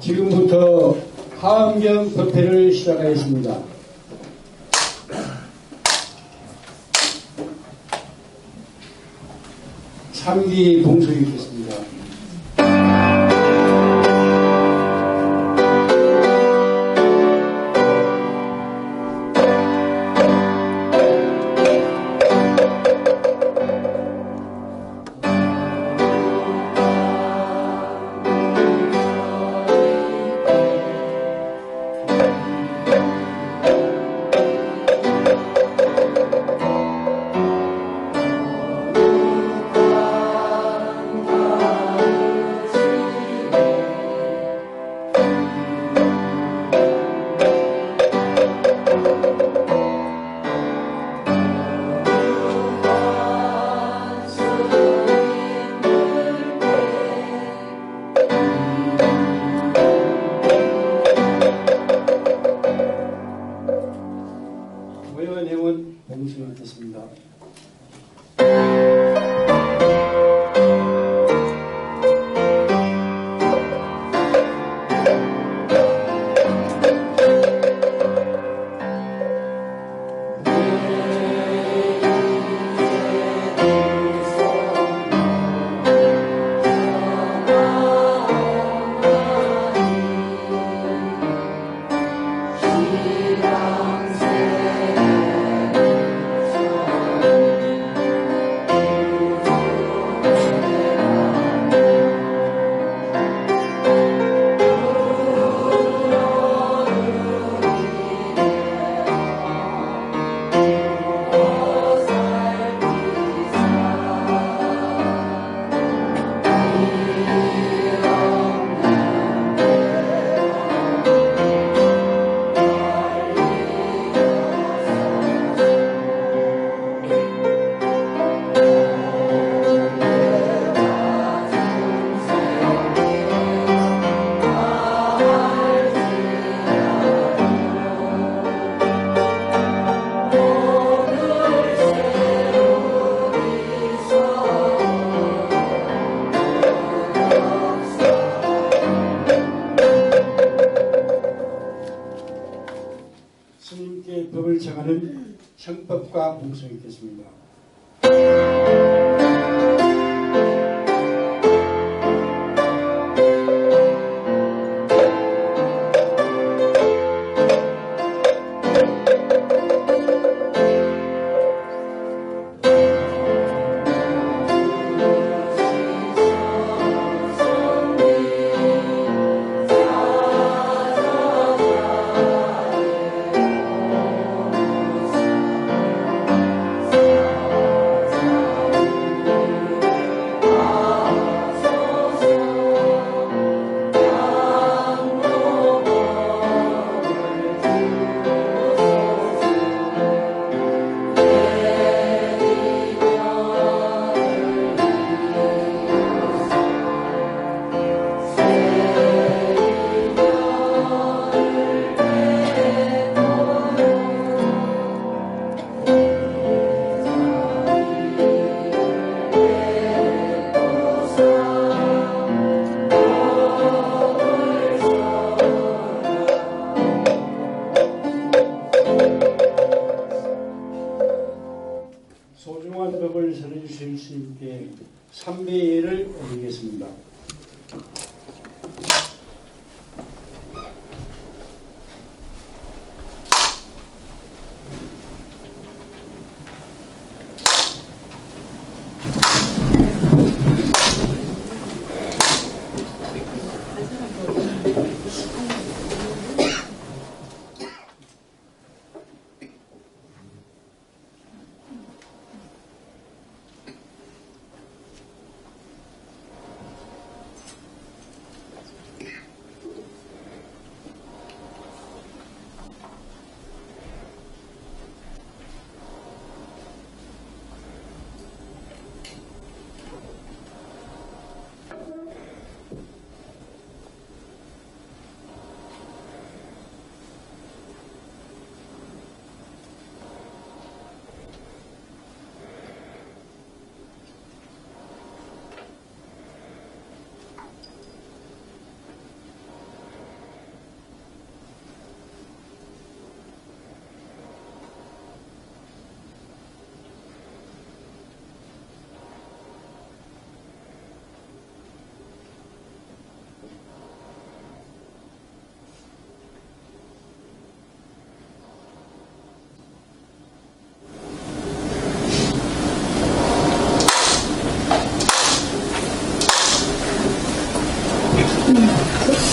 지금부터 하암경 법회를 시작하겠습니다. 참기 봉송이 있겠습니다. 의원님은 봉송이 있겠습니다. 스님께 법을 정하는 형법과 봉송이 있겠습니다.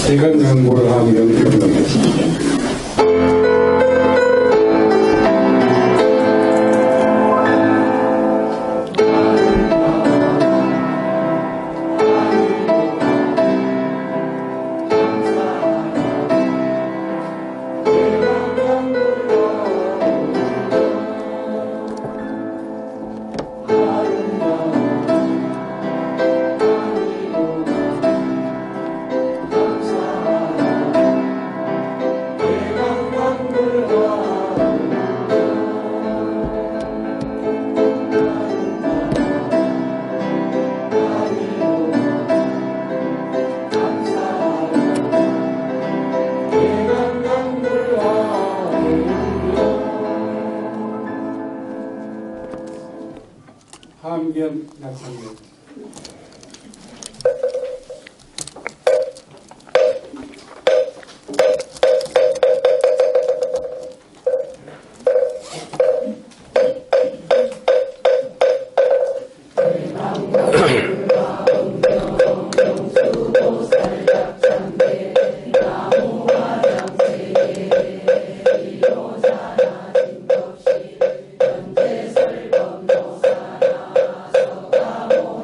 대강 광고를 하기를 요청하겠습니다. 하암경 약상입니다. 현재 설법노사나 서가모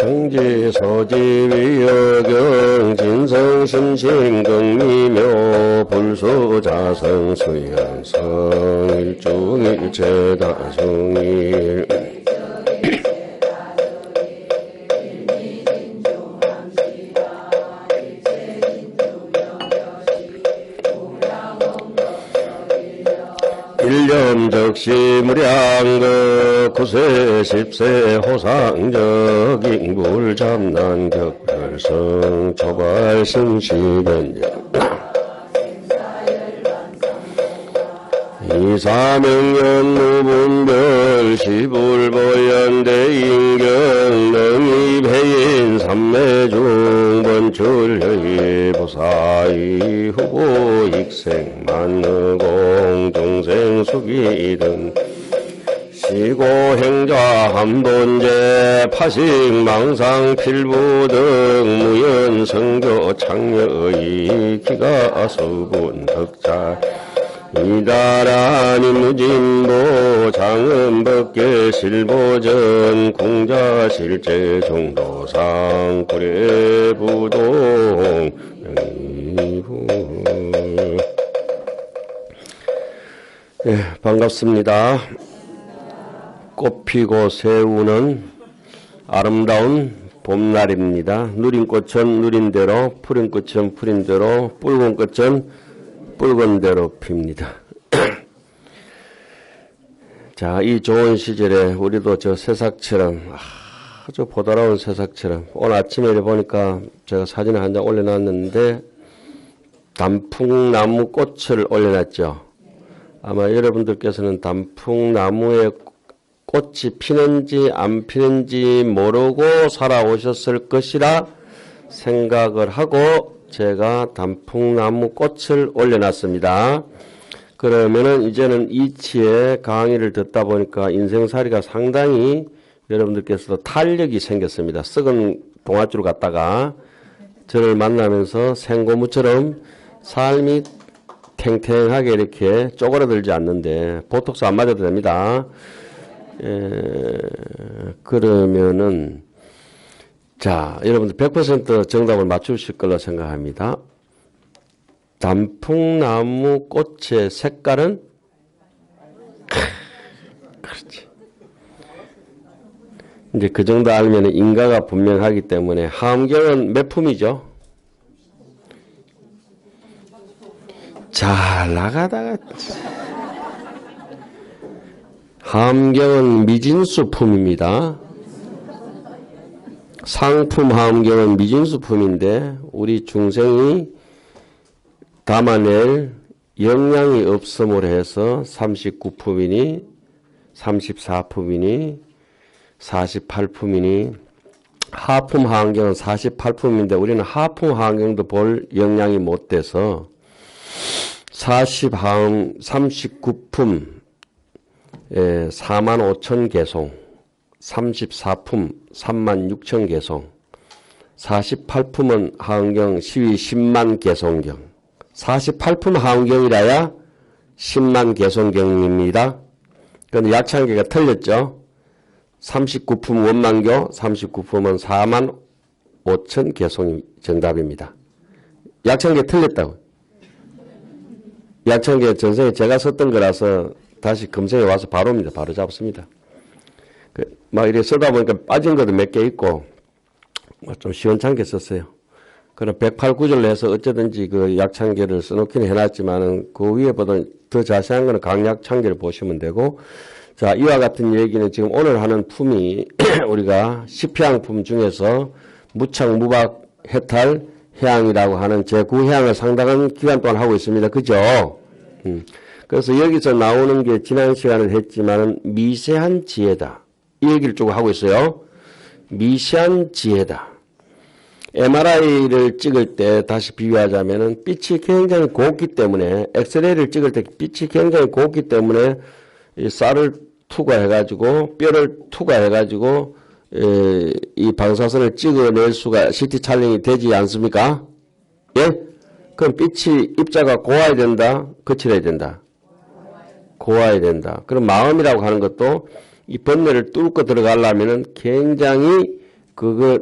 성지 서지위여경 진성심신경미묘 불소자성 수양성 일중일체다성일 일념적시무량거 구세 십세 호상적 인불잡난 격별성 초발승시견정 이사명연 무분별 시불보연대인경 능입해인 삼매중 번출여의 보사의 후보 익생 만느공 동생수기등 시고행자 한본제 파식망상 필부등 무연성교 창녀의 기가수군 덕자 이다라니 무진보 장음법계 실보전 궁자실제 종도상 구례부동 명의부 반갑습니다. 꽃피고 새우는 아름다운 봄날입니다. 누린 꽃은 누린 대로, 푸른 꽃은 푸른 대로, 붉은 꽃은 붉은 대로 핍니다. 자, 이 좋은 시절에 우리도 저 새싹처럼 아주 보드라운 새싹처럼 오늘 아침에 보니까 제가 사진을 한 장 올려놨는데 단풍나무 꽃을 올려놨죠. 아마 여러분들께서는 단풍나무에 꽃이 피는지 안 피는지 모르고 살아오셨을 것이라 생각을 하고 제가 단풍나무 꽃을 올려놨습니다. 그러면은 이제는 이치에 강의를 듣다 보니까 인생살이가 상당히 여러분들께서도 탄력이 생겼습니다. 썩은 동아줄을 갖다가 저를 만나면서 생고무처럼 삶이 탱탱하게 이렇게 쪼그라들지 않는데 보톡스 안 맞아도 됩니다. 그러면은 자, 여러분들 100% 정답을 맞추실 걸로 생각합니다. 단풍나무 꽃의 색깔은? 그렇지. 이제 그 정도 알면 인가가 분명하기 때문에 하음경은 몇 품이죠? 잘 나가다가 하음경은 미진수품입니다. 상품 하음경은 미진수품인데 우리 중생이 담아낼 영양이 없음으로 해서 39품이니 34품이니 48품이니 하품 하음경은 48품인데 우리는 하품 하음경도 볼 영양이 못 돼서 39품 45,000 개송 34품 36,000 개송 48품은 하음경 시위 10만 개송경 48품 하음경이라야 10만 개송경입니다. 그런데 약창계가 틀렸죠. 39품 원만교 39품은 45,000 개송이 정답입니다. 약창계 틀렸다고. 약창계 전생에 제가 썼던 거라서 다시 검색해 와서 바로입니다. 바로 잡습니다. 막 이렇게 쓰다 보니까 빠진 것도 몇 개 있고, 좀 시원찮게 썼어요. 그럼 108구절로 해서 어쩌든지 그 약창계를 써놓기는 해놨지만은 그 위에보다 더 자세한 거는 강약창계를 보시면 되고, 자, 이와 같은 얘기는 지금 오늘 하는 품이 우리가 10해양품 중에서 무착, 무박, 해탈, 해양이라고 하는 제9해양을 상당한 기간 동안 하고 있습니다. 그죠? 그래서 여기서 나오는 게 지난 시간에 했지만은 미세한 지혜다. 이 얘기를 쭉 하고 있어요. 미세한 지혜다. MRI를 찍을 때 다시 비유하자면은 빛이 굉장히 곱기 때문에 엑스레이를 찍을 때 빛이 굉장히 곱기 때문에 이 쌀을 투과해가지고 뼈를 투과해가지고 이 방사선을 찍어낼 수가 CT 촬영이 되지 않습니까? 예? 그럼 빛이 입자가 고와야 된다? 거칠어야 된다? 고와야 된다. 그럼 마음이라고 하는 것도 이 번뇌를 뚫고 들어가려면은 굉장히 그거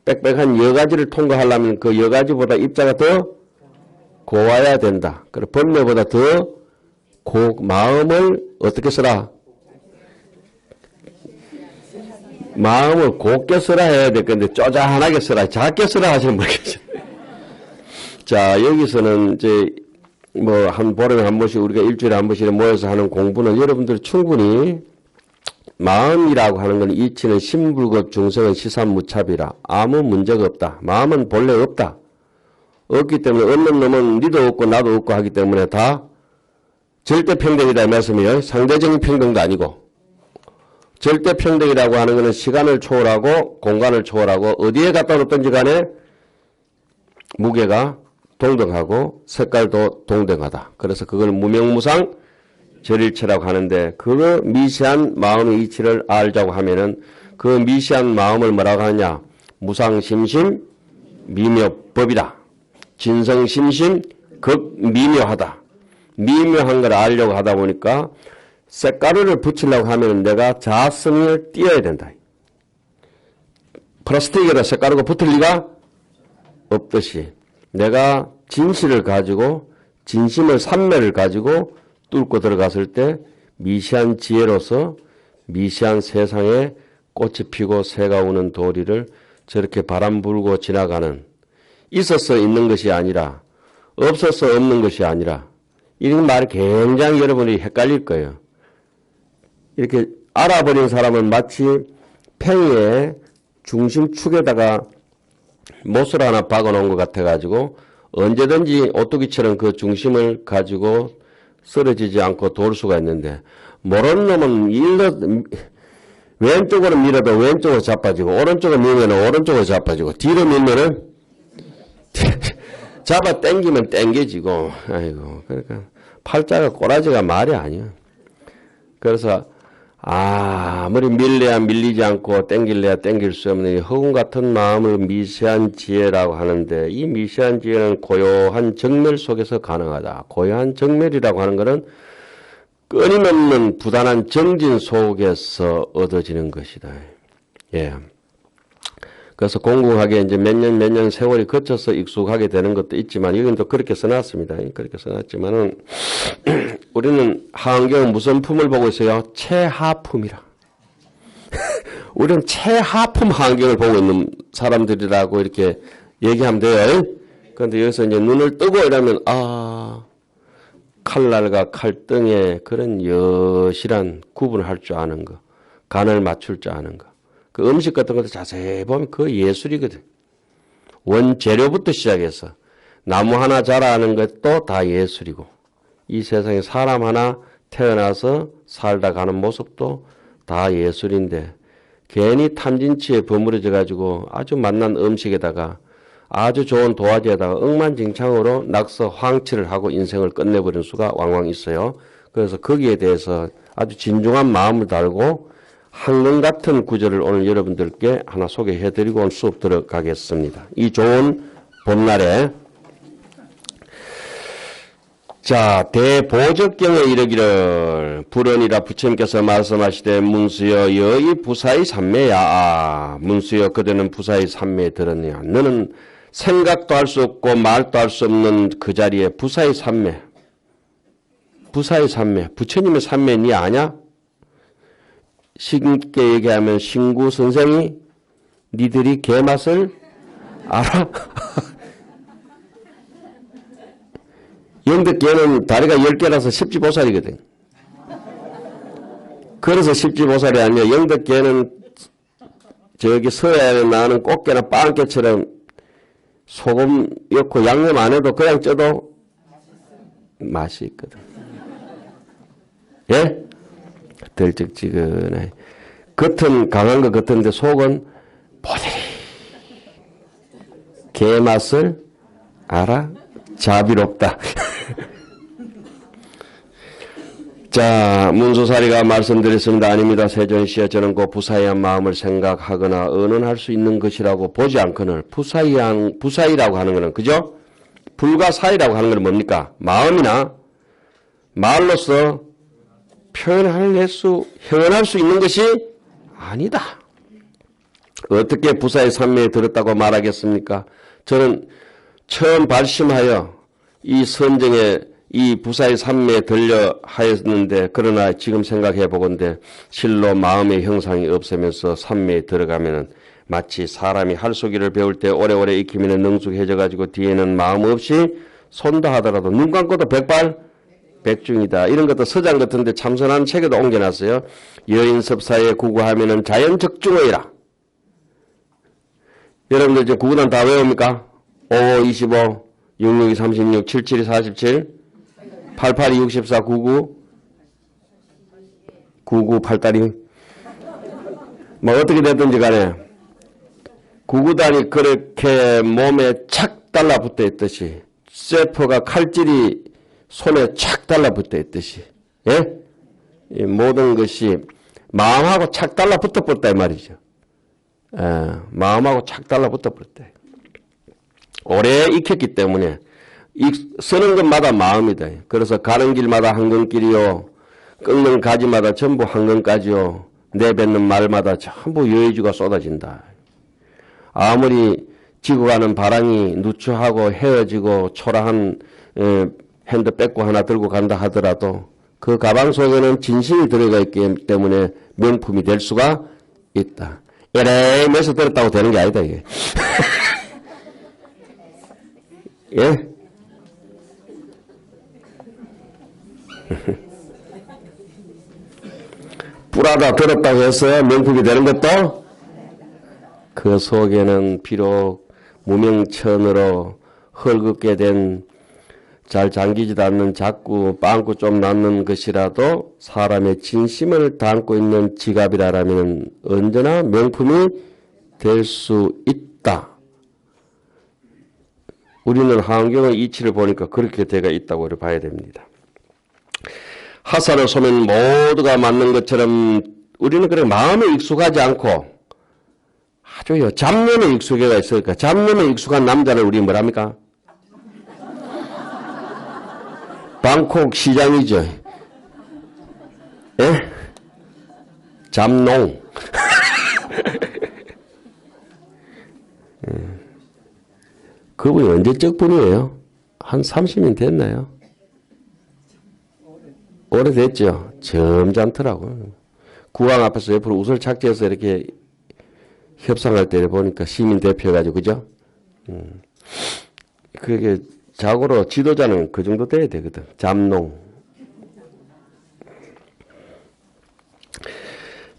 빽빽한 여가지를 통과하려면 그 여가지보다 입자가 더 고와야 된다. 그래 번뇌보다 더 마음을 어떻게 쓰라? 마음을 곱게 쓰라 해야 될 건데 쪼잔하게 쓰라, 작게 쓰라 하시는 분 계셔. 자, 여기서는 이제 뭐 한 보름에 한 번씩 우리가 일주일에 한 번씩 모여서 하는 공부는 여러분들 충분히 마음이라고 하는 건 이치는 심불급 중생은 시산무차비라 아무 문제가 없다. 마음은 본래 없다. 없기 때문에 없는 놈은 니도 없고 나도 없고 하기 때문에 다 절대평등이다 말씀이에요. 상대적인 평등도 아니고 절대평등이라고 하는 것은 시간을 초월하고 공간을 초월하고 어디에 갖다 놓든지 간에 무게가 동등하고 색깔도 동등하다. 그래서 그걸 무명무상 절일체라고 하는데 그 미시한 마음의 이치를 알자고 하면은 그 미시한 마음을 뭐라고 하느냐? 무상심심 미묘법이다. 진성심심 극미묘하다. 미묘한 걸 알려고 하다 보니까 색가루를 붙이려고 하면 내가 자성을 띄어야 된다. 플라스틱에다 색가루가 붙을 리가 없듯이 내가 진실을 가지고 진심을 삼매를 가지고 뚫고 들어갔을 때 미시한 지혜로서 미시한 세상에 꽃이 피고 새가 우는 도리를 저렇게 바람 불고 지나가는 있어서 있는 것이 아니라 없어서 없는 것이 아니라 이런 말이 굉장히 여러분이 헷갈릴 거예요. 이렇게 알아버린 사람은 마치 팽이의 중심축에다가 못을 하나 박아놓은 것 같아가지고 언제든지 오뚜기처럼 그 중심을 가지고 쓰러지지 않고 돌 수가 있는데 모르는 놈은 왼쪽으로 밀어도 왼쪽으로 자빠지고 오른쪽으로 밀면 오른쪽으로 자빠지고 뒤로 밀면은 잡아 당기면 당겨지고 아이고 그러니까 팔자가 꼬라지가 말이 아니야. 그래서 아무리 밀려야 밀리지 않고 땡길래야 땡길 수 없는 이 허공 같은 마음을 미세한 지혜라고 하는데 이 미세한 지혜는 고요한 정멸 속에서 가능하다. 고요한 정멸이라고 하는 것은 끊임없는 부단한 정진 속에서 얻어지는 것이다. 예. 그래서 공공하게 이제 몇 년 세월이 거쳐서 익숙하게 되는 것도 있지만 여기는 또 그렇게 써놨습니다. 그렇게 써놨지만은 우리는 하안경은 무슨 품을 보고 있어요? 최하품이라. 우리는 최하품 하안경을 보고 있는 사람들이라고 이렇게 얘기하면 돼요. 그런데 여기서 이제 눈을 뜨고 이러면 칼날과 칼등의 그런 여실한 구분을 할 줄 아는 거, 간을 맞출 줄 아는 거. 그 음식 같은 것도 자세히 보면 그 예술이거든. 원재료부터 시작해서 나무 하나 자라는 것도 다 예술이고 이 세상에 사람 하나 태어나서 살다 가는 모습도 다 예술인데 괜히 탐진치에 버무려져 가지고 아주 맛난 음식에다가 아주 좋은 도화지에다가 억만징창으로 낙서 황치를 하고 인생을 끝내버리는 수가 왕왕 있어요. 그래서 거기에 대해서 아주 진중한 마음을 달고 한강 같은 구절을 오늘 여러분들께 하나 소개해드리고 오늘 수업 들어가겠습니다. 이 좋은 봄날에 자 대보적경에 이르기를 불언이라 부처님께서 말씀하시되 문수여 여의 부사의 삼매야. 문수여 그대는 부사의 삼매에 들었느냐. 너는 생각도 할 수 없고 말도 할 수 없는 그 자리에 부사의 삼매. 부사의 삼매. 부처님의 삼매 니 아냐? 쉽게 얘기하면 신구 선생이 니들이 개맛을 알아? 영덕개는 다리가 10개라서 십지보살이거든. 그래서 십지보살이 아니야. 영덕개는 저기 서해안에 나는 꽃게나 빵개처럼 소금 넣고 양념 안 해도 그냥 쪄도 맛이 있거든. 예? 덜쩍지근해. 겉은 강한 것 같은데 속은 보들이. 개맛을 알아? 자비롭다. 자, 문수사리가 말씀드렸습니다. 아닙니다. 세존시여 저는 그 부사의한 마음을 생각하거나 언언할 수 있는 것이라고 보지 않거늘 부사의라고 하는 것은 그죠? 불가사의라고 하는 것은 뭡니까? 마음이나 말로서 표현할 수 있는 것이 아니다. 어떻게 부사의 산매에 들었다고 말하겠습니까? 저는 처음 발심하여 이 선정에 이 부사의 산매에 들려 하였는데, 그러나 지금 생각해 보건대 실로 마음의 형상이 없으면서 산매에 들어가면은 마치 사람이 할쏘기를 배울 때 오래오래 익히면 능숙해져 가지고 뒤에는 마음 없이 손다 하더라도 눈 감고도 백발 백중이다. 이런 것도 서장 같은데 참선한 책에도 옮겨놨어요. 여인섭사에 구구하면은 자연적중의라. 여러분들 이제 구구단 다 외웁니까? 55, 25, 66, 36, 77, 47, 88, 64, 99, 99, 88이. 뭐 어떻게 됐든지 간에 구구단이 그렇게 몸에 착 달라붙어 있듯이, 쇠퍼가 칼질이 손에 착 달라붙어 있듯이, 예? 이 모든 것이 마음하고 착 달라붙어 버렸다 이 말이죠. 예, 마음하고 착 달라붙어 버렸다. 오래 익혔기 때문에 쓰는 것마다 마음이다. 그래서 가는 길마다 한건길이요, 꺾는 가지마다 전부 한건까지요, 내뱉는 말마다 전부 여의주가 쏟아진다. 아무리 지고 가는 바람이 누추하고 헤어지고 초라한 핸드 뺏고 하나 들고 간다 하더라도 그 가방 속에는 진심이 들어가 있기 때문에 명품이 될 수가 있다. 에레이면서 들었다고 되는 게 아니다, 이게. 예? 뿌라다 들었다고 해서 명품이 되는 것도, 그 속에는 비록 무명천으로 헐겁게 된 잘 잠기지도 않는 자꾸 빵꾸 좀 났는 것이라도 사람의 진심을 담고 있는 지갑이라면 언제나 명품이 될 수 있다. 우리는 환경의 이치를 보니까 그렇게 되어 있다고 봐야 됩니다. 하산을 쏘면 모두가 맞는 것처럼 우리는 그래 마음에 익숙하지 않고 아주요 잡념에 익숙해가 있으니까, 잡념에 익숙한 남자를 우리 뭐랍니까? 방콕 시장이죠. 예? 잡농. 그분이 언제적 분이에요? 한 30년 됐나요? 오래됐죠. 점잖더라고요. 구황 앞에서 옆으로 우설 착지해서 이렇게 협상할 때를 보니까 시민 대표해가지고, 그죠? 그게 자고로 지도자는 그 정도 돼야 되거든. 잡농.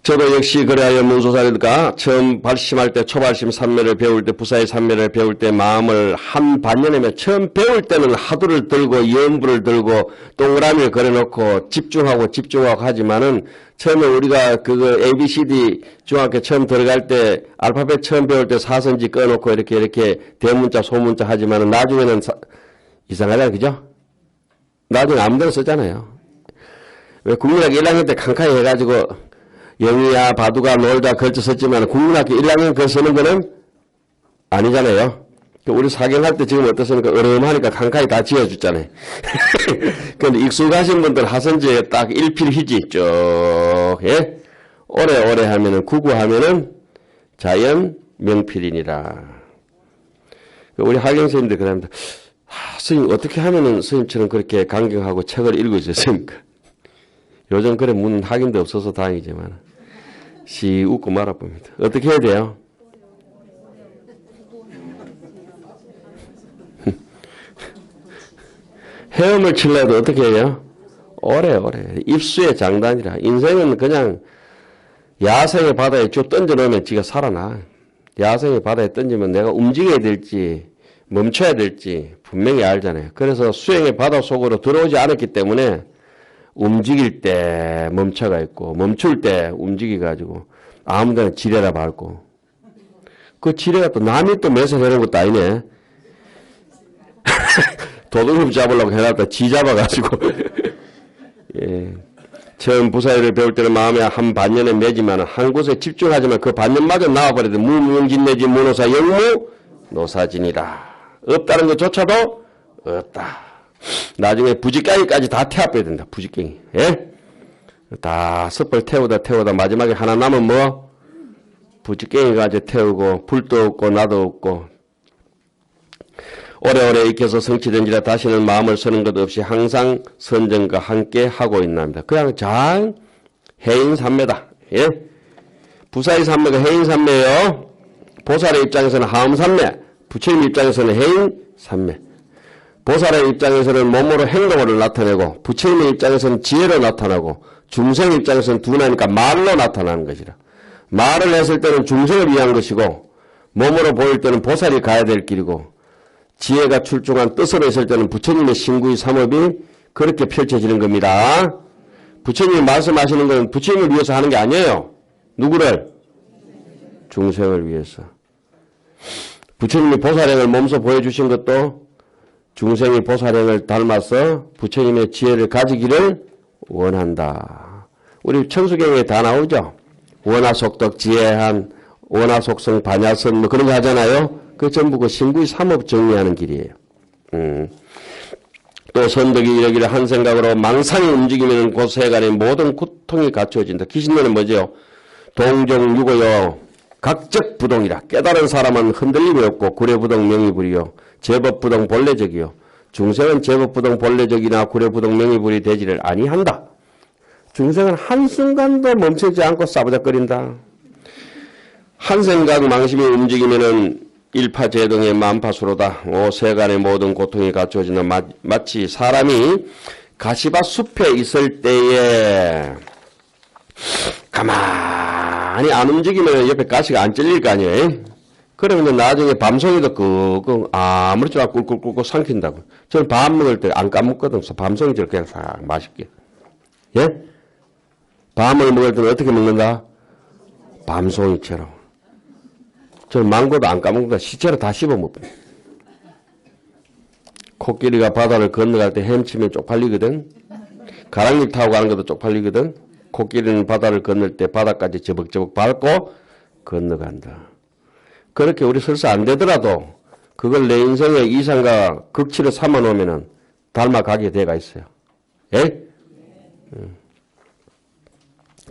저도 역시 그래야 문소사일까 처음 발심할 때 초발심 산매를 배울 때, 부사의 산매를 배울 때 마음을 한 반년이면, 처음 배울 때는 하두를 들고 연부를 들고 동그라미를 그려놓고 집중하고 하지만은 처음에 우리가 그거 ABCD 중학교 처음 들어갈 때 알파벳 처음 배울 때 사선지 꺼놓고 이렇게 대문자 소문자 하지만은 나중에는 이상하잖아요. 그죠? 나중에 아무데나 쓰잖아요. 왜 국민학교 1학년 때 칸칸이 해가지고 영희야 바두가 놀다 걸쳐 썼지만 국민학교 1학년 그 쓰는 거는 아니잖아요. 우리 사경할 때 지금 어떻습니까? 어려움하니까 칸칸이 다 지어줬잖아요. 근데 익숙하신 분들 하선지에 딱 일필휘지 쭉, 예? 오래 하면은, 구구하면은 자연 명필이니라. 우리 학경생님들 그럽니다. 스님 어떻게 하면은 스님처럼 그렇게 강경하고 책을 읽을 수 있습니까? 요즘 그래 문 학인도 없어서 다행이지만 시 웃고 말아봅니다. 어떻게 해야 돼요? 헤엄을 치려도 어떻게 해요? 오래 입수의 장단이라. 인생은 그냥 야생의 바다에 쭉 던져놓으면 지가 살아나. 야생의 바다에 던지면 내가 움직여야 될지 멈춰야 될지 분명히 알잖아요. 그래서 수행의 바다 속으로 들어오지 않았기 때문에 움직일 때 멈춰가 있고 멈출 때 움직여가지고 아무데나 지뢰라 밟고, 그 지뢰가 또 남이 또 매설해놓은 것도 아니네. 도둑놈 잡으려고 해놨다 지 잡아가지고. 예. 처음 부사일을 배울 때는 마음에 한 반년에 매지만 한 곳에 집중하지만 그 반년마저 나와버려도 무명진내지 무노사 영무 노사진이라. 없다는 것조차도 없다. 나중에 부직갱이까지 다 태워야 된다. 부직갱이. 예? 다 섣벌 태우다 마지막에 하나 남은 뭐? 부지깽이 가지 태우고 불도 없고 나도 없고 오래오래 익혀서 성취된지라 다시는 마음을 쓰는 것 없이 항상 선정과 함께 하고 있나입니다. 그냥 잘 해인산매다. 예? 부사의 산매가 해인산매예요. 보살의 입장에서는 하음산매, 부처님 입장에서는 해인산매. 보살의 입장에서는 몸으로 행동으로 나타내고 부처님의 입장에서는 지혜로 나타나고 중생 입장에서는 둔하니까 말로 나타나는 것이라. 말을 했을 때는 중생을 위한 것이고 몸으로 보일 때는 보살이 가야 될 길이고 지혜가 출중한 뜻으로 했을 때는 부처님의 신구의 삼업이 그렇게 펼쳐지는 겁니다. 부처님이 말씀하시는 건 부처님을 위해서 하는 게 아니에요. 누구를? 중생을 위해서. 부처님이 보살행을 몸소 보여주신 것도 중생이 보살행을 닮아서 부처님의 지혜를 가지기를 원한다. 우리 천수경에 다 나오죠. 원화속덕 지혜한 원화속성 반야선 뭐 그런 거 하잖아요. 그 전부 그 신구의 삼업 정리하는 길이에요. 또 선덕이 이러기를 한 생각으로 망상이 움직이면 그 세간의 모든 고통이 갖추어진다. 귀신론은 뭐죠? 동종유고요. 각적 부동이라. 깨달은 사람은 흔들림이 없고 구례부동 명의불이요. 제법부동 본래적이요. 중생은 제법부동 본래적이나 구례부동 명의불이 되지를 아니한다. 중생은 한순간도 멈추지 않고 싸부작거린다. 한 생각 망심이 움직이면은 일파제동의 만파수로다. 세간의 모든 고통이 갖추어진다. 마치 사람이 가시밭 숲에 있을 때에 가만히 안 움직이면 옆에 가시가 안 찔릴 거 아니에요. 그러면 나중에 밤송이도 끄고 아무렇지 않고 꿀꿀꿀꿀 삼킨다고. 저는 밥 먹을 때 안 까먹거든. 밤송이를 그냥 싹 맛있게. 예? 밤을 먹을 때는 어떻게 먹는다? 밤송이처럼. 저는 망고도 안 까먹는다. 시체로 다 씹어 먹거든. 코끼리가 바다를 건너갈 때 헤엄치면 쪽팔리거든. 가랑잎 타고 가는 것도 쪽팔리거든. 코끼리는 바다를 건널 때 바다까지 저벅저벅 밟고 건너간다. 그렇게 우리 설사 안 되더라도 그걸 내 인생의 이상과 극치를 삼아 놓으면은 닮아가게 돼가 있어요. 예?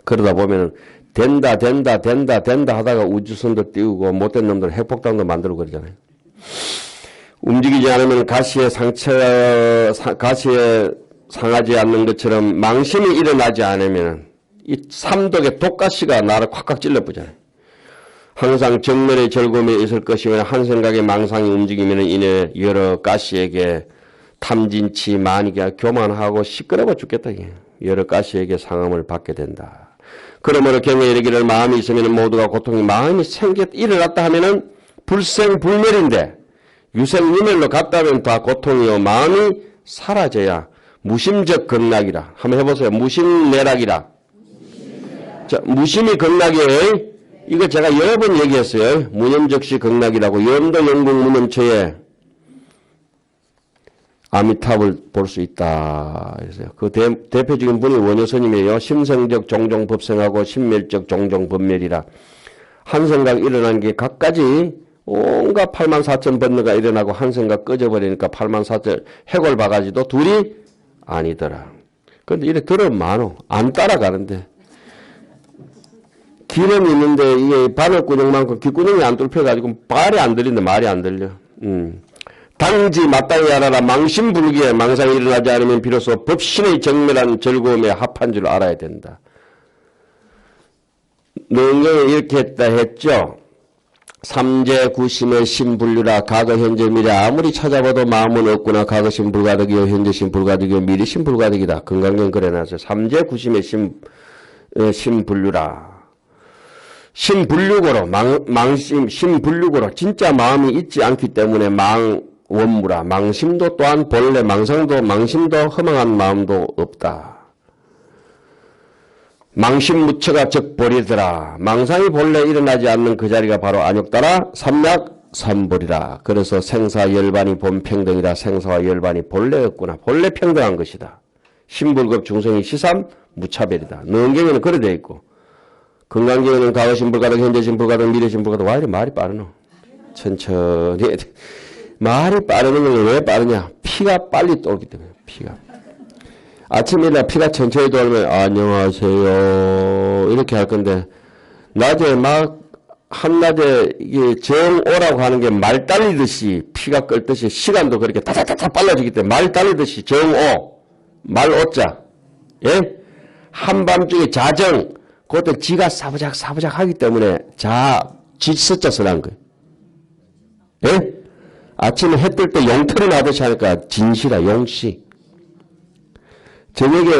그러다 보면은 된다 하다가 우주선도 띄우고 못된 놈들 핵폭탄도 만들고 그러잖아요. 움직이지 않으면 가시에 상하지 않는 것처럼 망심이 일어나지 않으면 이 삼독의 독가시가 나를 콱콱 찔러보잖아요. 항상 정면의 즐거움에 있을 것이면 한 생각의 망상이 움직이면 이내 여러 가시에게 탐진치 만이가 교만하고 시끄러워 죽겠다. 여러 가시에게 상함을 받게 된다. 그러므로 경에 이르기를 마음이 있으면 모두가 고통이 마음이 일어났다 하면은 불생불멸인데 유생유멸로 갔다면 다 고통이요 마음이 사라져야 무심적 극락이라. 한번 해보세요. 무심내락이라. 자, 무심이 극락이에요. 이거 제가 여러 번 얘기했어요. 무념적시 극락이라고. 염도 영국 무념처에 아미탑을 볼 수 있다. 그래서 그 대표적인 분이 원효스님이에요. 심성적 종종 법생하고 심멸적 종종 법멸이라. 한 생각 일어난 게 각가지 온갖 84,000 번뇌가 일어나고 한 생각 꺼져버리니까 84,000 해골 바가지도 둘이 아니더라. 그런데 이래 들으면 많어. 안 따라가는데. 귀는 있는데 이게 바늘구멍만큼 귓구멍이 안 뚫혀가지고 말이 안 들린다. 말이 안 들려. 당지 마땅히 알아라. 망심불기에 망상이 일어나지 않으면 비로소 법신의 정밀한 즐거움에 합한 줄 알아야 된다. 능경에 이렇게 했다 했죠. 삼재 구심의 신분류라. 과거 현재 미래 아무리 찾아봐도 마음은 없구나. 과거신 불가득이요 현재신 불가득이요 미래신 불가득이다. 건강경 그래놨어요. 삼재 구심의 신분류라. 신불육으로 신불육으로 진짜 마음이 있지 않기 때문에 원무라. 망심도 또한 본래 망심도 허망한 마음도 없다. 망심무처가 즉 보리더라. 망상이 본래 일어나지 않는 그 자리가 바로 안욕따라 삼맥삼보리라. 그래서 생사열반이 본평등이라. 생사와 열반이 본래 없구나. 본래 평등한 것이다. 신불급 중생이 시삼 무차별이다. 능경에는 그래 되어 있고 건강경에는 과거신불가득 현재신불가득 미래신불가득. 와 이래 말이 빠르노. 천천히 말이 빠르는 건 왜 빠르냐? 피가 빨리 돌기 때문에. 피가 아침이나 피가 천천히 돌면 안녕하세요 이렇게 할 건데 낮에 막 한낮에 이게 정오라고 하는 게 말 달리듯이 피가 끓듯이 시간도 그렇게 다다다다 빨라지기 때문에 말 달리듯이 정오, 말오자, 예? 한밤중에 자정, 그것도 지가 사부작 하기 때문에 지스자 써난 거예요. 예? 아침에 해 뜰 때 용털이 나듯이 하니까 진시라, 용시. 저녁에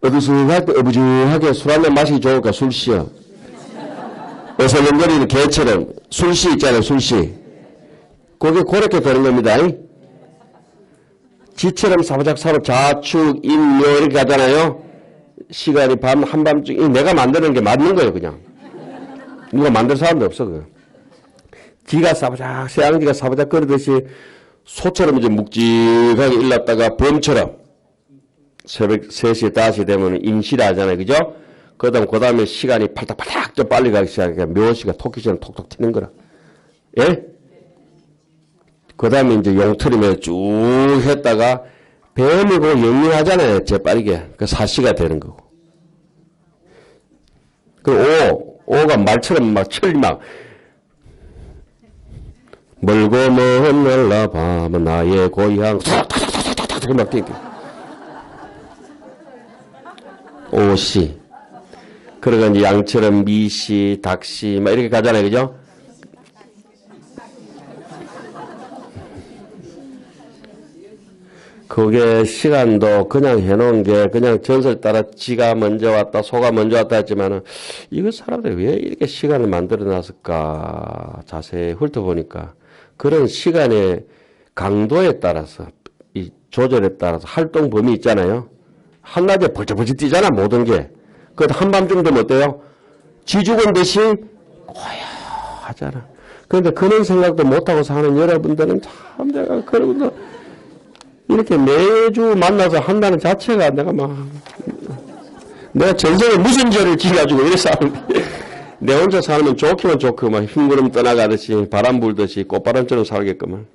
어두스할 때 어부주하게 술 한잔 마시기 좋으니까 술시요. 어슬렁거리는 개처럼 술시 있잖아요, 술시. 그게 그렇게 되는 겁니다. 지처럼 사부작 자축, 인묘 이렇게 하잖아요. 시간이 한밤중, 내가 만드는 게 맞는 거예요, 그냥. 누가 만들 사람도 없어, 그거. 지가 사부작, 새앙지가 사부작 거리듯이 소처럼 이제 묵직하게 일났다가 범처럼 새벽 3시, 5시 되면 인시라 하잖아요, 그죠? 그 다음에 시간이 팔딱팔딱 좀 빨리 가기 시작하니까 묘시가 토끼처럼 톡톡 튀는 거라. 예? 그 다음에 이제 용털이면 쭉 했다가 뱀이 그 영리하잖아요, 재빠르게. 그 사시가 되는 거고. 그 오가 말처럼 막 철이 막 멀고 먼 날라밤은 나의 고향 탁탁탁탁탁 막 뛰게. 오시. 그러고 이제 양처럼 미시, 닭시 막 이렇게 가잖아요, 그죠? 그게 시간도 그냥 해놓은 게 그냥 전설 따라 지가 먼저 왔다, 소가 먼저 왔다 했지만은 이거 사람들이 왜 이렇게 시간을 만들어 놨을까 자세히 훑어보니까 그런 시간의 강도에 따라서 이 조절에 따라서 활동 범위 있잖아요. 한낮에 벌쩍벌쩍 뛰잖아, 모든 게. 그 한밤중 되면 어때요? 쥐죽은 듯이 고요하잖아. 그런데 그런 생각도 못하고 사는 여러분들은 참 내가 그러고도 이렇게 매주 만나서 한다는 자체가 내가 전생에 무슨 죄를 지어가지고 이래서 내 혼자 살면 좋기만 좋고 막 흰구름 떠나가듯이 바람 불듯이 꽃바람처럼 살겠구만.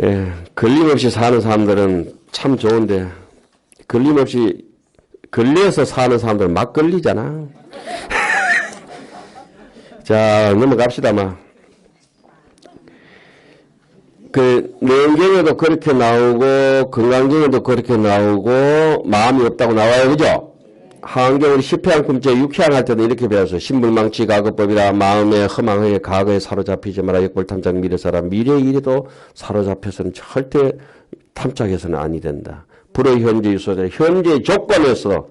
예, 걸림없이 사는 사람들은 참 좋은데 걸림없이 걸려서 사는 사람들은 막 걸리잖아. 자, 넘어갑시다. 그 내연경에도 그렇게 나오고 건강경에도 그렇게 나오고 마음이 없다고 나와요, 그죠? 하안경은 10회항 품제 6회항 할 때도 이렇게 배웠어요. 신불망치 가급법이라 마음의 허망하게 과거에 사로잡히지 마라. 역벌탐작 미래사라. 미래의 일에도 사로잡혀서는 절대 탐착해서는 아니 된다. 불의 현재 유소대 현재 조건에서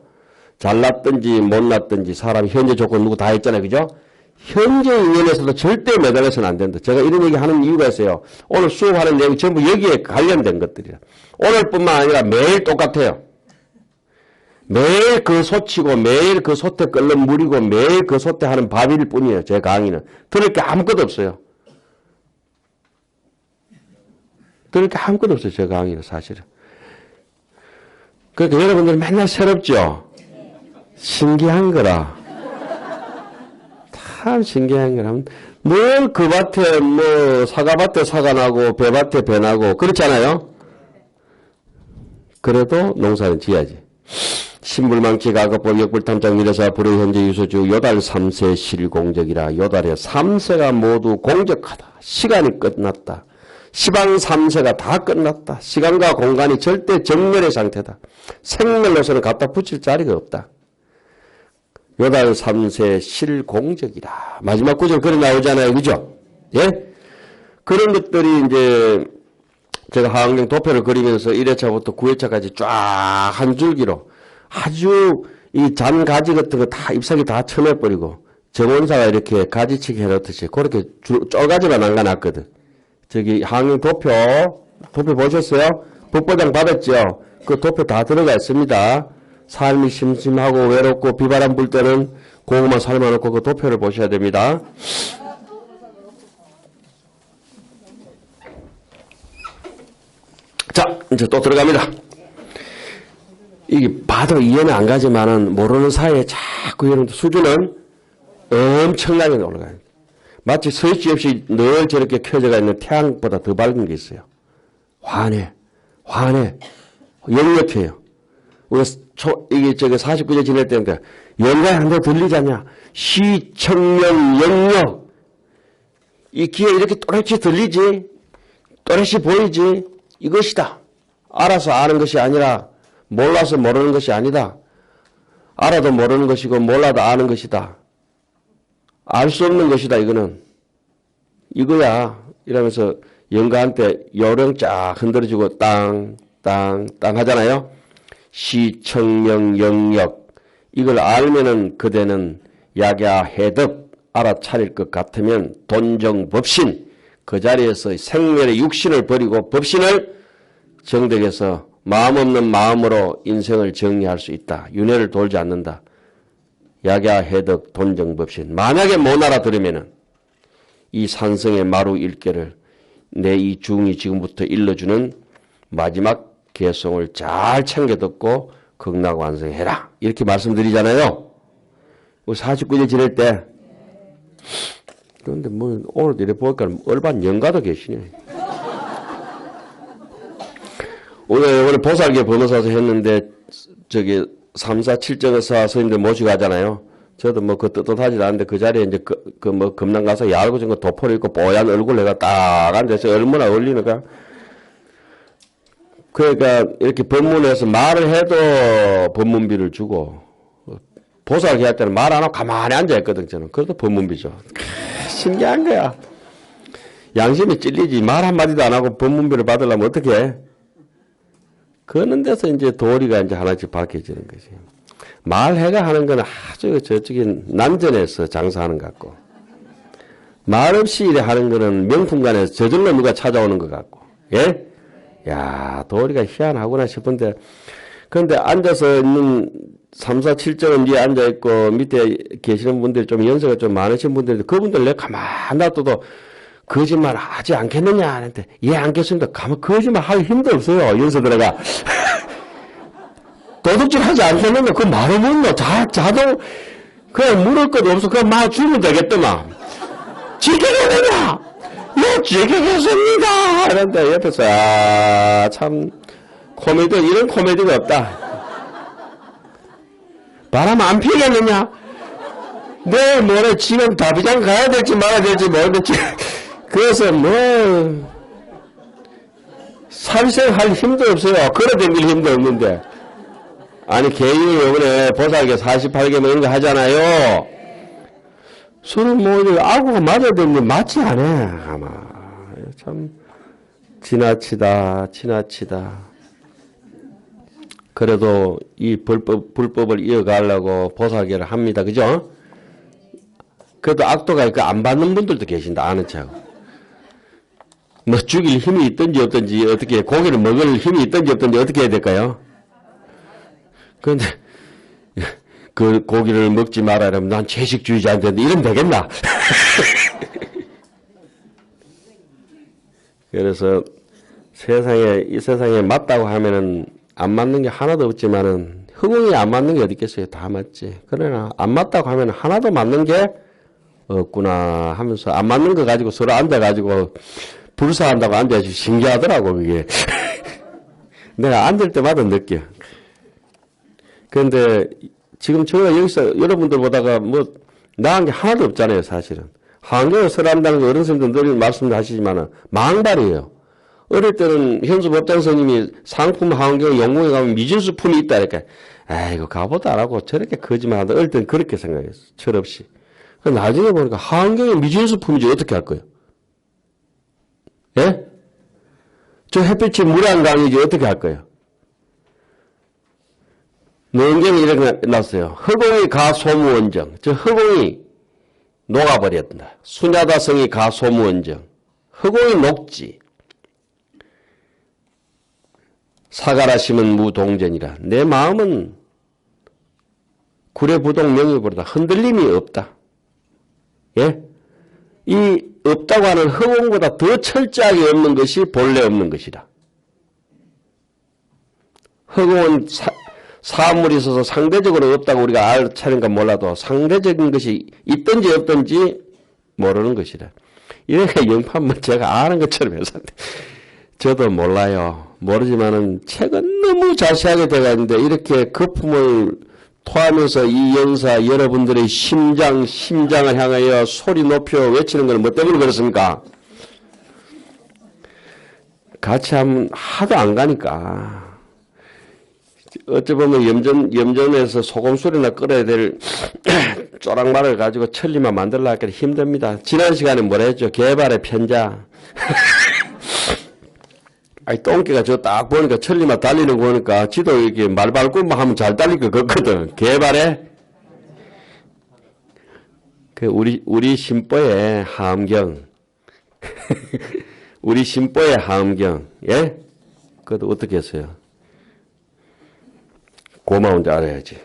잘났든지 못났든지 사람이 현재 조건 누구 다 했잖아요, 그죠? 현재 인연에서도 절대 매달려서는 안 된다. 제가 이런 얘기 하는 이유가 있어요. 오늘 수업하는 내용이 전부 여기에 관련된 것들이라. 오늘뿐만 아니라 매일 똑같아요. 매일 그 소치고 매일 그 소태 끓는 물이고 매일 그 소태 하는 밥일 뿐이에요. 제 강의는. 들을 게 아무것도 없어요. 들을 게 아무것도 없어요. 제 강의는 사실은. 그러니까 여러분들 맨날 새롭죠? 신기한 거라. 참 신기한 거라. 늘 그 밭에 사과밭에 사과 나고 배밭에 배 나고 그렇잖아요? 그래도 농사는 지어야지. 신불망치 가급법 역불탐작 미래사 불의 현재 유소주 요달 3세 실공적이라. 요달에 3세가 모두 공적하다. 시간이 끝났다. 시방 3세가 다 끝났다. 시간과 공간이 절대 정멸의 상태다. 생멸로서는 갖다 붙일 자리가 없다. 요달 3세 실공적이라. 마지막 구절 그래 나오잖아요, 그죠? 예? 그런 것들이 이제 제가 하안경 도표를 그리면서 1회차부터 9회차까지 쫙 한 줄기로 아주 이 잔 가지 같은 거 다 잎사귀 다 쳐내버리고 정원사가 이렇게 가지치기 해놓듯이 그렇게 쪼가지만 남겨놨거든. 저기 하안경 도표 보셨어요? 북보장 받았죠? 그 도표 다 들어가 있습니다. 삶이 심심하고 외롭고 비바람 불 때는 고구마 삶아놓고 그 도표를 보셔야 됩니다. 자, 이제 또 들어갑니다. 이게 봐도 이해는 안 가지만은 모르는 사이에 자꾸 여러분 수준은 엄청나게 올라가요. 마치 서있지 없이 늘 저렇게 켜져가 있는 태양보다 더 밝은 게 있어요. 환해. 역력해요. 우리가 이게 49년 지낼 때니까 영가한테 들리지 않냐? 시청명 영역. 이 귀에 이렇게 또렷이 들리지? 또렷이 보이지? 이것이다. 알아서 아는 것이 아니라 몰라서 모르는 것이 아니다. 알아도 모르는 것이고 몰라도 아는 것이다. 알 수 없는 것이다. 이거는. 이거야. 이러면서 영가한테 요령 쫙 흔들어주고 땅 하잖아요. 시청명 영역. 이걸 알면은 그대는 약야해득 알아차릴 것 같으면 돈정법신 그 자리에서 생멸의 육신을 버리고 법신을 정득해서 마음 없는 마음으로 인생을 정리할 수 있다. 윤회를 돌지 않는다. 약야해득 돈정법신. 만약에 못 알아들으면은 이 산성의 마루 일개를 내 이 중이 지금부터 일러주는 마지막 개성을 잘 챙겨 듣고 극락완성해라. 이렇게 말씀드리잖아요. 49일 지낼 때. 그런데 뭐 오늘 이래 보니까 얼반 영가도 계시네. 오늘 보살계 변호사도 했는데 저기 3, 4, 7정의사 스님들 모시고 하잖아요. 저도 뭐 그 떳떳하지 않은데 그 자리에 이제 그 뭐 금남 가서 얇고 진 거 도포를 입고 뽀얀 얼굴 내가 딱 앉아서 얼마나 어울리는가. 그러니까 이렇게 법문에서 말을 해도 법문비를 주고 보살계 할 때는 말 안 하고 가만히 앉아있거든 저는. 그래도 법문비죠. 신기한 거야. 양심이 찔리지. 말 한마디도 안 하고 법문비를 받으려면 어떻게 해? 그런 데서 이제 도리가 이제 하나씩 밝혀지는 거지. 말해가 하는 건 아주 저쪽에 난전에서 장사하는 것 같고, 말 없이 이래 하는 거는 명품관에서 저절로 누가 찾아오는 것 같고, 예? 야, 도리가 희한하구나 싶은데, 그런데 앉아서 있는 3, 4, 7정은 뒤에 앉아있고, 밑에 계시는 분들이 좀 연세가 좀 많으신 분들인데, 그분들 내가 가만 놔둬도 거짓말 하지 않겠느냐 하는데, 예, 않겠습니다. 가만 거짓말 할 힘도 없어요, 연세 들어가. 도둑질 하지 않겠는데, 그 말을 묻노. 자동, 그냥 물을 것도 없어. 그냥 막 주면 되겠더만. 지키겠느냐? 예, 지키겠습니다. 이런데 옆에서, 아, 참, 코미디, 이런 코미디가 없다. 바람 안 피겠느냐? 내일 모레 지금 다비장 가야 될지 말아야 될지 모르겠지. 그래서 뭐, 살생할 힘도 없어요. 걸어다닐 힘도 없는데. 아니, 개인이 요번에 보살계 48개 뭐 이런 거 하잖아요. 서로 뭐, 아구가 맞아야 되는데 맞지 않아, 아마. 참, 지나치다. 그래도 이 불법을 이어가려고 보살계를 합니다. 그죠? 그래도 악도가 있고 안 받는 분들도 계신다. 아는 척. 뭐 죽일 힘이 있든지 없든지 어떻게 고기를 먹을 힘이 있든지 없든지 어떻게 해야 될까요? 그런데 그 고기를 먹지 마라 이러면 난 채식주의자인데 이러면 되겠나? 그래서 이 세상에 맞다고 하면은 안 맞는 게 하나도 없지만은 허공이 안 맞는 게 어디 있겠어요? 다 맞지. 그러나 안 맞다고 하면 하나도 맞는 게 없구나 하면서 안 맞는 거 가지고 서로 앉아가지고 불사한다고 앉아야지 신기하더라고 그게. 내가 앉을 때마다 느껴. 그런데 지금 저희가 여기서 여러분들 보다가 뭐 나은 게 하나도 없잖아요 사실은. 환경을 설한다는 거 어른선생님들 늘 말씀하시지만 망발이에요. 어릴 때는 현수 법장 스님이 상품 환경 연구에 가면 미진수품이 있다 이렇게 아이고 가보도 안 하고 저렇게 거짓말한다. 어릴 때는 그렇게 생각했어. 철없이. 나중에 보니까 환경에 미진수품이지 어떻게 할 거예요? 예? 저 햇빛이 물 안 강이지 어떻게 할 거예요? 논경이 이렇게 났어요. 허공이 가 소무원정. 저 허공이 녹아버렸다. 수냐다성이 가 소무원정. 허공이 녹지. 사가라심은 무동전이라. 내 마음은 구례부동 명의보다 흔들림이 없다. 예? 이 없다고 하는 허공보다 더 철저하게 없는 것이 본래 없는 것이다. 허공은 사물이 있어서 상대적으로 없다고 우리가 알차는가 몰라도 상대적인 것이 있든지 없든지 모르는 것이다. 이러니까 영판은 제가 아는 것처럼 해서 저도 몰라요. 모르지만은 책은 너무 자세하게 되어 있는데 이렇게 거품을 토하면서 이 영사 여러분들의 심장을 향하여 소리 높여 외치는 건 뭐 때문에 그렇습니까? 같이 하면 하도 안 가니까. 어찌 보면 염전에서 소금 소리나 끓여야 될 쪼랑말을 가지고 천리만 만들려고 하기가 힘듭니다. 지난 시간에 뭐라 했죠? 개발의 편자. 아니, 똥개가 저 딱 보니까 천리만 달리는 거 보니까 지도 이렇게 말 밟고만 하면 잘 달릴 것 같거든. 개발의 우리 신보의 하엄경. 우리 신보의 하엄경. 예? 그것도 어떻게 했어요? 고마운 줄 알아야지.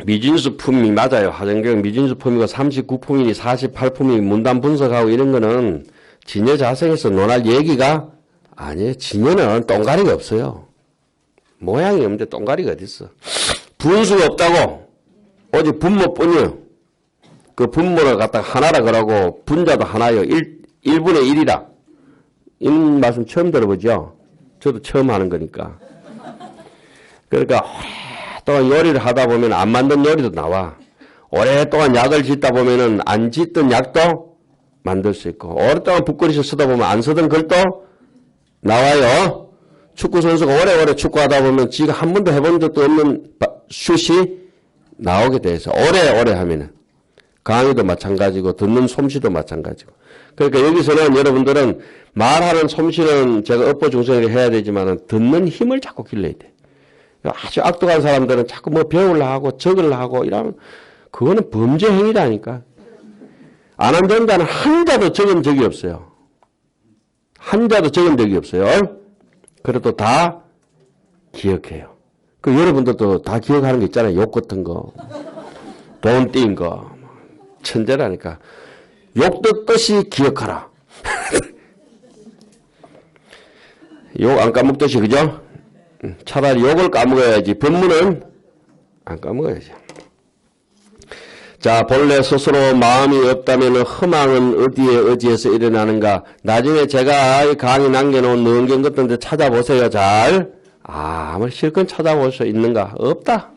미진수 품이 맞아요. 하정경 미진수 품이고 39품이니 48품이 문단 분석하고 이런 거는 진여 자성에서 논할 얘기가 아니에요. 진여는 똥가리가 없어요. 모양이 없는데 똥가리가 어딨어. 분수가 없다고. 오직 분모뿐이요. 그 분모를 갖다가 하나라 그러고 분자도 하나요. 1분의 1이라. 이런 말씀 처음 들어보죠? 저도 처음 하는 거니까. 그러니까 오랫동안 요리를 하다 보면 안 만든 요리도 나와. 오랫동안 약을 짓다 보면은 안 짓던 약도 만들 수 있고, 오랫동안 붓그릇을 쓰다 보면 안 쓰던 글도 나와요. 축구 선수가 오래오래 축구하다 보면 지가 한 번도 해본 적도 없는 슛이 나오게 돼 있어. 오래오래 하면은. 강의도 마찬가지고 듣는 솜씨도 마찬가지고. 그러니까 여기서는 여러분들은 말하는 솜씨는 제가 업보 중생을 해야 되지만은 듣는 힘을 자꾸 길러야 돼. 아주 악독한 사람들은 자꾸 뭐 배우려 하고 적으려 하고 이러면 그거는 범죄 행위라니까. 안 한다는 자는 한 자도 적은 적이 없어요. 한 자도 적은 적이 없어요. 그래도 다 기억해요. 그 여러분들도 다 기억하는 거 있잖아요. 욕 같은 거. 돈 띈 거. 천재라니까. 욕 듣듯이 기억하라. 욕 안 까먹듯이, 그죠? 차라리 욕을 까먹어야지. 법문은 안 까먹어야지. 자, 본래 스스로 마음이 없다면 허망은 어디에서 일어나는가? 나중에 제가 이 강의 남겨놓은 능경 같은 데 찾아보세요. 잘. 아무리 실컷 찾아볼 수 있는가? 없다.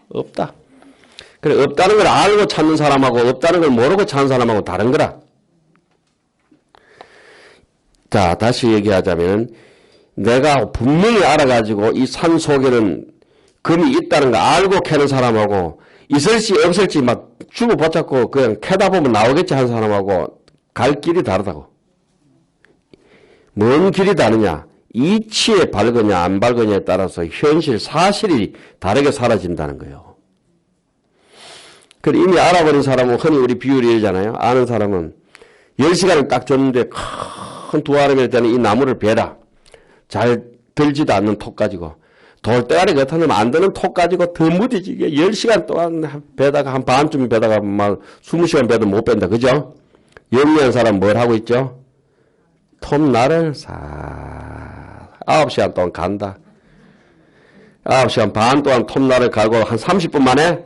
그래, 없다는 걸 알고 찾는 사람하고 없다는 걸 모르고 찾는 사람하고 다른 거라. 자, 다시 얘기하자면 내가 분명히 알아가지고 이 산 속에는 금이 있다는 거 알고 캐는 사람하고 있을지 없을지 막 주고 붙잡고 그냥 캐다 보면 나오겠지 하는 사람하고 갈 길이 다르다고. 뭔 길이 다르냐? 이치에 밝으냐 안 밝으냐에 따라서 현실 사실이 다르게 사라진다는 거예요. 그래 이미 알아버린 사람은 흔히 우리 비유를 이러잖아요. 아는 사람은 10시간을 딱 줬는데 큰 두 아름에 되는 이 나무를 베라. 잘 들지도 않는 톡 가지고 돌대가리 같으면 안 되는 톡 가지고 더 무디지게 10시간 동안 베다가 한 반쯤 베다가 막 20시간 베도 못 뺀다. 그죠? 영리한 사람 뭘 하고 있죠? 톱날을 싹 9시간 동안 간다. 9시간 반 동안 톱날을 갈고 한 30분 만에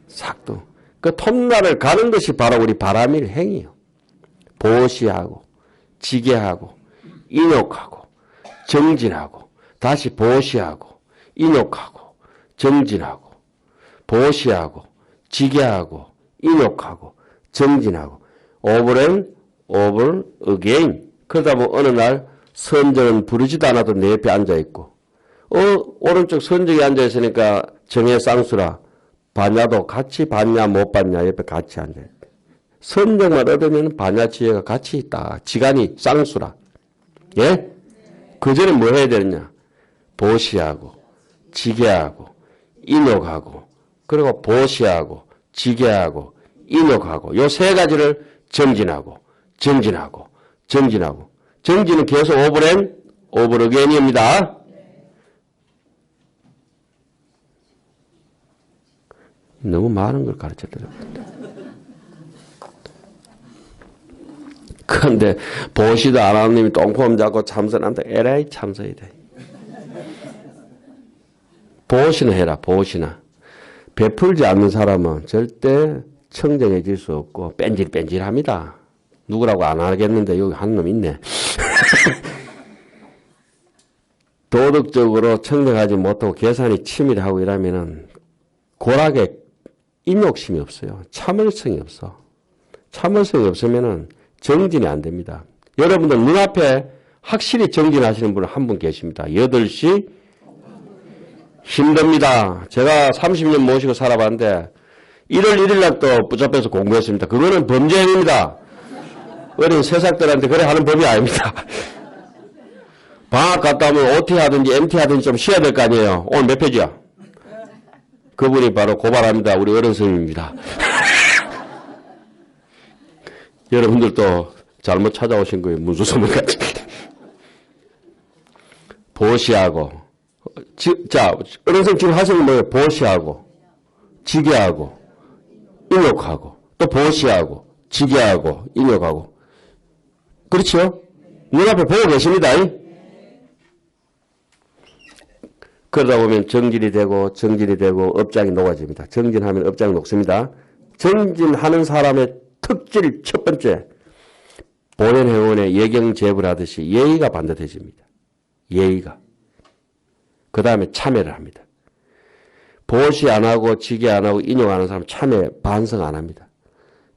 싹도. 그 톱날을 가는 것이 바로 우리 바람일 행위요. 보시하고 지게하고 인욕하고 정진하고 다시 보시하고 인욕하고 정진하고 보시하고 지게하고 인욕하고 정진하고 over again. 그러다 보면 어느 날 선정은 부르지도 않아도 내 옆에 앉아있고 오른쪽 선정이 앉아있으니까 정의 쌍수라 반야도 같이 봤냐 못 봤냐 옆에 같이 앉아있대. 선정만 얻으면 반야 지혜가 같이 있다. 지간이 쌍수라. 예? 그 전에 뭐 해야 되느냐? 보시하고 지게하고 인욕하고 그리고 보시하고 지게하고 인욕하고 요 세 가지를 정진하고 정진은 계속 over again입니다. 너무 많은 걸 가르쳐드렸는데. 그런데 보시도 안 하는 님이 똥폼 잡고 참선한다. 에라이 참선이 돼. 보시나 해라. 보시나. 베풀지 않는 사람은 절대 청정해질 수 없고 뺀질뺀질합니다. 누구라고 안 하겠는데 여기 한 놈 있네. 도덕적으로 청정하지 못하고 계산이 치밀하고 이러면은 고락에 인욕심이 없어요. 참을성이 없어. 참을성이 없으면은 정진이 안 됩니다. 여러분들 눈앞에 확실히 정진하시는 분 한 분 계십니다. 8시 힘듭니다. 제가 30년 모시고 살아봤는데 1월 1일 날 또 붙잡혀서 공부했습니다. 그거는 범죄 행위입니다. 어린 새싹들한테 그래 하는 법이 아닙니다. 방학 갔다 오면 OT 하든지 MT 하든지 좀 쉬어야 될 거 아니에요. 오늘 몇 페이지야? 그분이 바로 고발합니다. 우리 어른 선생님입니다. 여러분들도 잘못 찾아오신 거예요. 문수소문까지. 보시하고. 자, 어른 선생님 지금 하시는 뭐예요? 보시하고, 지게하고, 인욕하고, 또 보시하고, 지게하고, 인욕하고. 그렇죠? 눈앞에 보고 계십니다. 그러다 보면 정진이 되고 업장이 녹아집니다. 정진하면 업장이 녹습니다. 정진하는 사람의 특질 첫 번째, 보현회원의 예경제불 하듯이 예의가 반듯해집니다. 예의가. 그 다음에 참회를 합니다. 보시 안 하고 지게 안 하고 인용 안 하는 사람 참회 반성 안 합니다.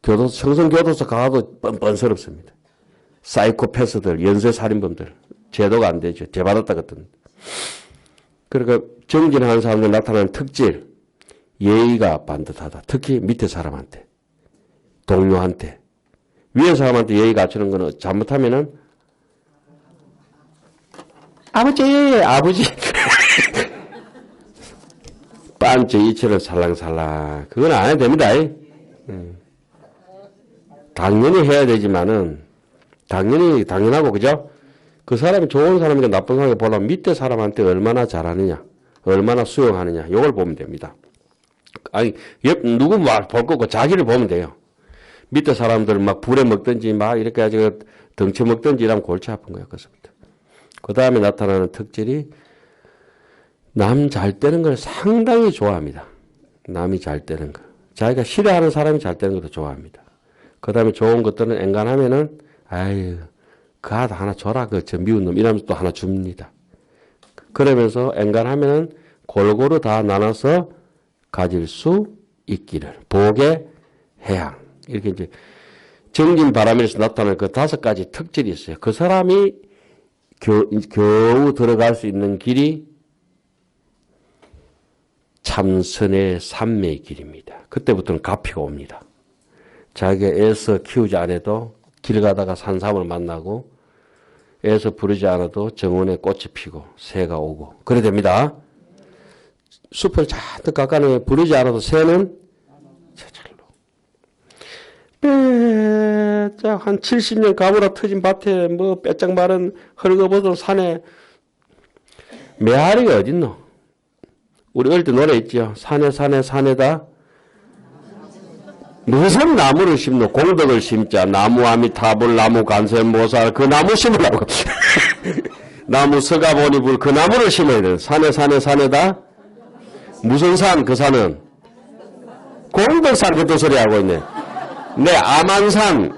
청성교도소 가도 뻔뻔스럽습니다. 사이코패스들, 연쇄살인범들 제도가 안 되죠. 죄받았다 같은. 그러니까 정진하는 사람들 나타나는 특질, 예의가 반듯하다. 특히 밑에 사람한테, 동료한테. 위에 사람한테 예의 갖추는 거는 잘못하면은 아버지 반째 이처럼 살랑살랑 그건 안 해도 됩니다. 당연히 해야 되지만은 당연하고 그죠? 그 사람이 좋은 사람인가 나쁜 사람인가 보려면 밑에 사람한테 얼마나 잘하느냐, 얼마나 수용하느냐, 이걸 보면 됩니다. 아니, 누구 막 볼 거고 자기를 보면 돼요. 밑에 사람들 막 불에 먹든지 막 이렇게 아주 덩치 먹든지 이러면 골치 아픈 거예요. 그렇습니다. 그 다음에 나타나는 특질이 남 잘 되는 걸 상당히 좋아합니다. 남이 잘 되는 거. 자기가 싫어하는 사람이 잘 되는 것도 좋아합니다. 그 다음에 좋은 것들은 엔간하면은 아유, 그 하나 줘라. 저 미운 놈. 이러면서 또 하나 줍니다. 그러면서 엔간하면은 골고루 다 나눠서 가질 수 있기를. 복의 해양. 이렇게 이제 정진 바람에서 나타나는 그 5가지 특질이 있어요. 그 사람이 겨우 들어갈 수 있는 길이 참선의 삼매의 길입니다. 그때부터는 가피가 옵니다. 자기가 애써 키우지 않아도 길 가다가 산삼을 만나고 애써 부르지 않아도 정원에 꽃이 피고 새가 오고 그래 됩니다. 숲을 잔뜩 깎아내 부르지 않아도 새는 저절로 빼짝 한 70년 가물어 터진 밭에 뭐 빼짝 마른 헐거버든 산에 메아리가 어딨노? 우리 어릴 때 노래 있죠. 산에다 무슨 나무를 심노? 공덕을 심자. 나무 아미타불, 나무 간센보살, 그 나무 심으라고. 나무 서가보니불, 그 나무를 심어야 돼. 산에다. 무슨 산? 그 산은? 공덕산 그또 소리 하고 있네. 내 아만산,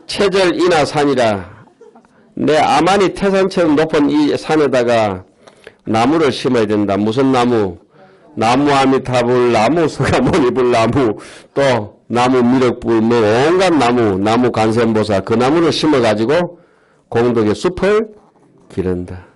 체절인하산이라. 내 아만이 태산처럼 높은 이 산에다가 나무를 심어야 된다. 무슨 나무? 나무 아미타불, 나무 서가모니불, 나무 또 나무 미륵불, 뭐 온갖 나무 간센보살 그 나무를 심어가지고 공덕의 숲을 기른다.